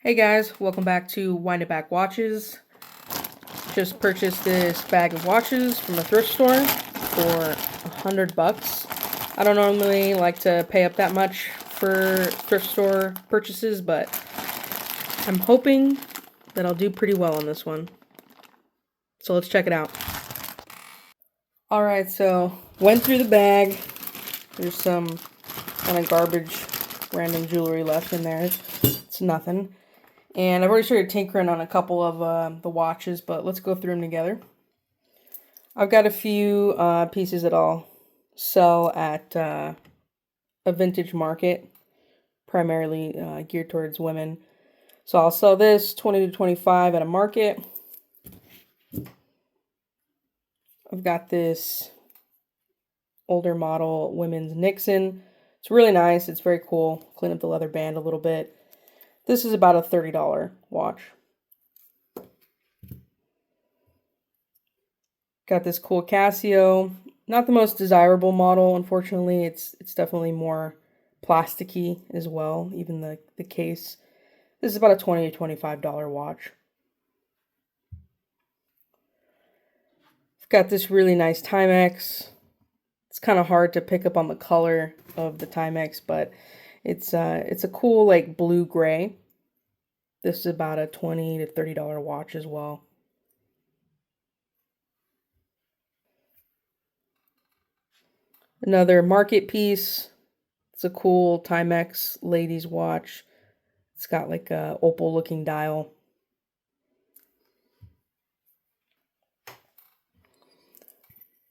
Hey guys, welcome back to Wind It Back Watches. Just purchased this bag of watches from a thrift store for $100. I don't normally like to pay up that much for thrift store purchases, but I'm hoping that I'll do pretty well on this one. So let's check it out. Alright, so went through the bag. There's some kind of garbage, random jewelry left in there. It's nothing. And I've already started tinkering on a couple of the watches, but let's go through them together. I've got a few pieces that I'll sell at a vintage market, primarily geared towards women. So I'll sell this 20 to 25 at a market. I've got this older model women's Nixon. It's really nice. It's very cool. Clean up the leather band a little bit. This is about a $30 watch. Got this cool Casio. Not the most desirable model, unfortunately. It's definitely more plasticky as well, even the case. This is about a $20 to $25 watch. I've got this really nice Timex. It's kind of hard to pick up on the color of the Timex, but it's a cool like blue gray. This is about a $20 to $30 watch as well. Another market piece. It's a cool Timex ladies watch. It's got like a opal looking dial.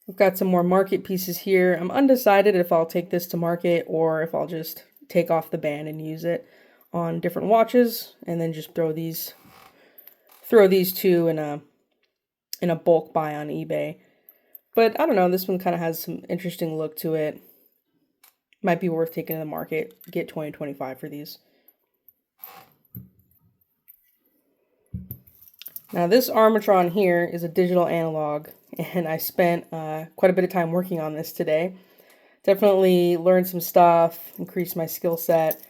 I've got some more market pieces here. I'm undecided if I'll take this to market or if I'll just take off the band and use it on different watches and then just throw these two in a bulk buy on eBay. But I don't know, this one kind of has some interesting look to it. Might be worth taking to the market. Get 20 to 25 for these. Now this Armitron here is a digital analog, and I spent quite a bit of time working on this today. Definitely learned some stuff, increased my skill set.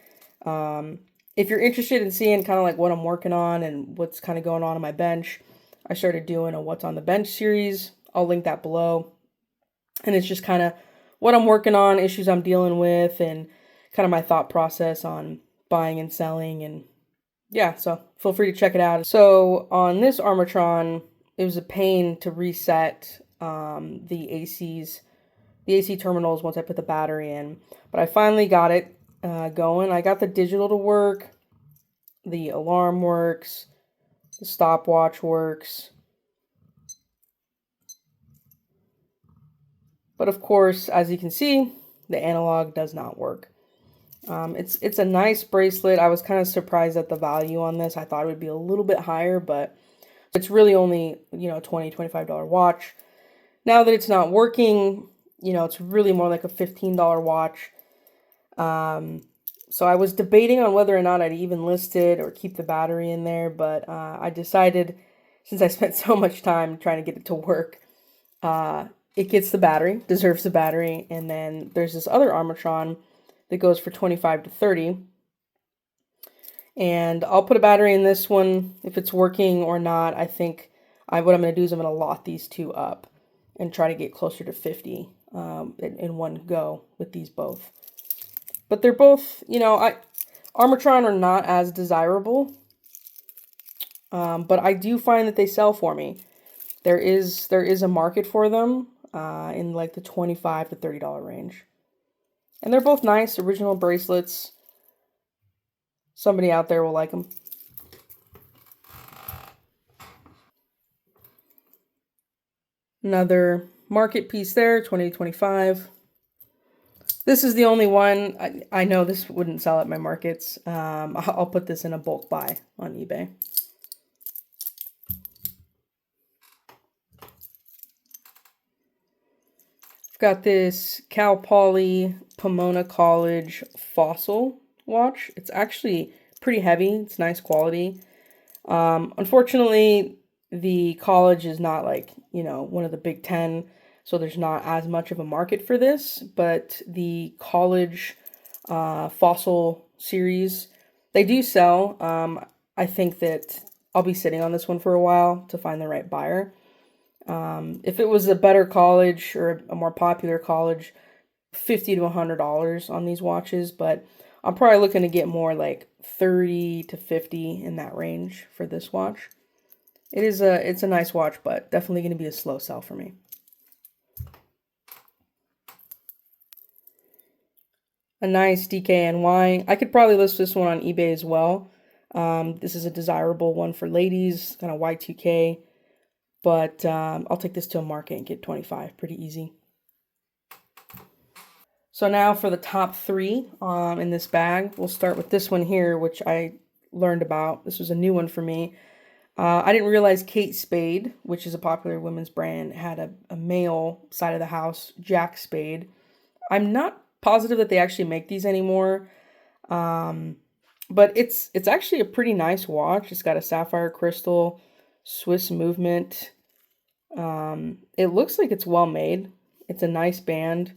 If you're interested in seeing kind of like what I'm working on and what's kind of going on my bench, I started doing a What's on the Bench series. I'll link that below. And it's just kind of what I'm working on, issues I'm dealing with, and kind of my thought process on buying and selling. And yeah, so feel free to check it out. So on this Armitron, it was a pain to reset the AC terminals once I put the battery in. But I finally got it going. I got the digital to work, the alarm works, the stopwatch works. But of course, as you can see, the analog does not work. It's a nice bracelet. I was kind of surprised at the value on this. I thought it would be a little bit higher, but it's really only, $20, $25 watch. Now that it's not working, it's really more like a $15 watch. So I was debating on whether or not I'd even list it or keep the battery in there, but I decided, since I spent so much time trying to get it to work, it gets the battery, deserves the battery, and then there's this other Armitron that goes for 25 to 30. And I'll put a battery in this one if it's working or not. I think what I'm going to do is I'm going to lot these two up and try to get closer to 50 in one go with these both. But they're both, Armitron are not as desirable, but I do find that they sell for me. There is a market for them in like the $25 to $30 range. And they're both nice, original bracelets. Somebody out there will like them. Another market piece there, 20 to 25. This is the only one. I know this wouldn't sell at my markets. I'll put this in a bulk buy on eBay. I've got this Cal Poly Pomona College Fossil watch. It's actually pretty heavy. It's nice quality. Unfortunately, the college is not like, one of the Big Ten, so there's not as much of a market for this, but the college fossil series, they do sell. I think that I'll be sitting on this one for a while to find the right buyer. If it was a better college or a more popular college, $50 to $100 on these watches, but I'm probably looking to get more like 30 to 50 in that range for this watch. It's a nice watch, but definitely going to be a slow sell for me. A nice DKNY. I could probably list this one on eBay as well. This is a desirable one for ladies, kind of Y2K, but I'll take this to a market and get 25, pretty easy. So now for the top three in this bag, we'll start with this one here, which I learned about. This was a new one for me. I didn't realize Kate Spade, which is a popular women's brand, had a male side of the house, Jack Spade. I'm not positive that they actually make these anymore, but it's actually a pretty nice watch. It's got a sapphire crystal, Swiss movement. It looks like it's well made. It's a nice band.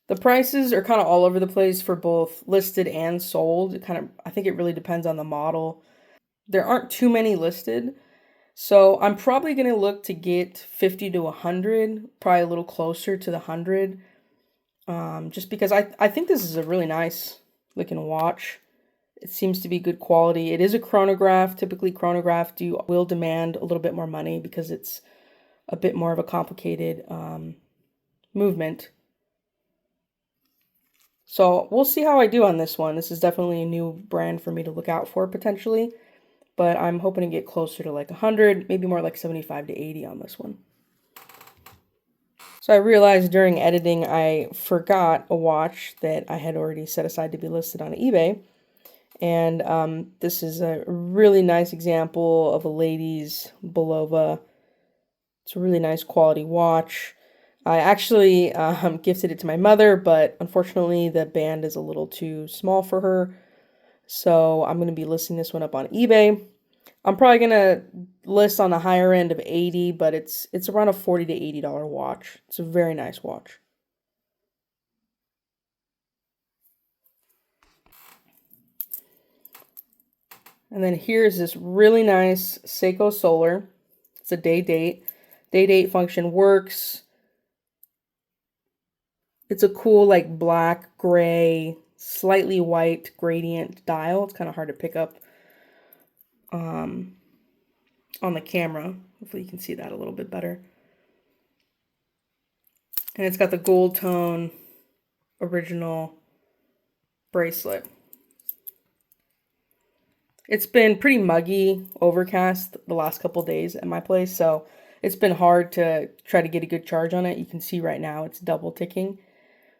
The prices are kind of all over the place for both listed and sold. I think it really depends on the model. There aren't too many listed, so I'm probably going to look to get 50 to 100, probably a little closer to the 100, just because I think this is a really nice looking watch. It seems to be good quality. It is a chronograph. Typically, chronograph will demand a little bit more money because it's a bit more of a complicated movement. So we'll see how I do on this one. This is definitely a new brand for me to look out for potentially, but I'm hoping to get closer to like 100, maybe more like 75 to 80 on this one. So I realized during editing I forgot a watch that I had already set aside to be listed on eBay. And this is a really nice example of a lady's Bulova. It's a really nice quality watch. I actually gifted it to my mother, but unfortunately the band is a little too small for her. So I'm going to be listing this one up on eBay. I'm probably going to list on the higher end of 80, but it's around a $40 to $80 watch. It's a very nice watch. And then here's this really nice Seiko Solar. It's a day date. Day date function works. It's a cool, like, black, gray, slightly white gradient dial. It's kind of hard to pick up on the camera. Hopefully you can see that a little bit better. And it's got the gold tone original bracelet. It's been pretty muggy, overcast the last couple days at my place, so it's been hard to try to get a good charge on it. You can see right now it's double ticking.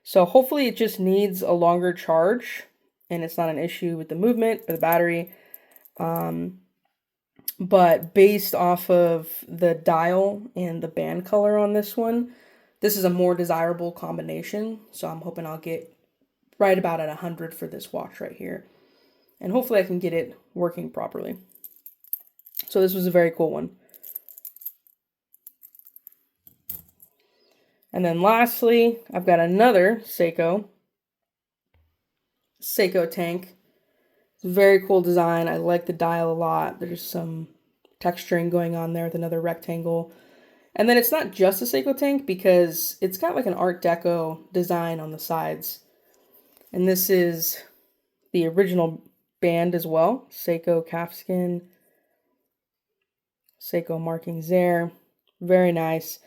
So hopefully it just needs a longer charge and it's not an issue with the movement or the battery. But based off of the dial and the band color on this one, this is a more desirable combination. So I'm hoping I'll get right about at 100 for this watch right here. And hopefully I can get it working properly. So this was a very cool one. And then lastly, I've got another Seiko tank. It's a very cool design. I like the dial a lot. There's some texturing going on there with another rectangle. And then it's not just a Seiko tank because it's got like an Art Deco design on the sides. And this is the original band as well. Seiko calfskin. Seiko markings there. Very nice.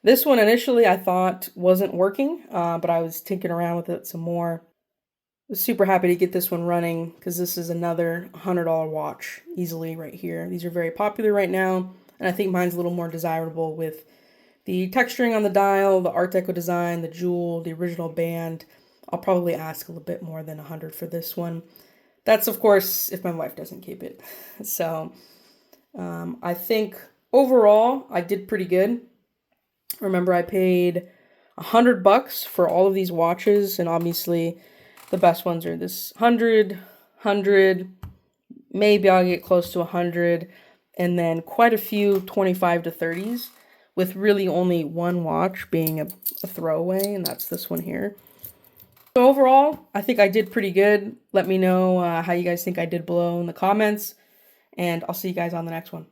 This one initially I thought wasn't working, but I was tinkering around with it some more. I was super happy to get this one running because this is another $100 watch easily right here. These are very popular right now, and I think mine's a little more desirable with the texturing on the dial, the Art Deco design, the jewel, the original band. I'll probably ask a little bit more than 100 for this one. That's, of course, if my wife doesn't keep it. So I think overall I did pretty good. Remember, I paid $100 for all of these watches, and obviously the best ones are this 100, maybe I'll get close to 100, and then quite a few 25 to 30s, with really only one watch being a throwaway, and that's this one here. So overall, I think I did pretty good. Let me know how you guys think I did below in the comments, and I'll see you guys on the next one.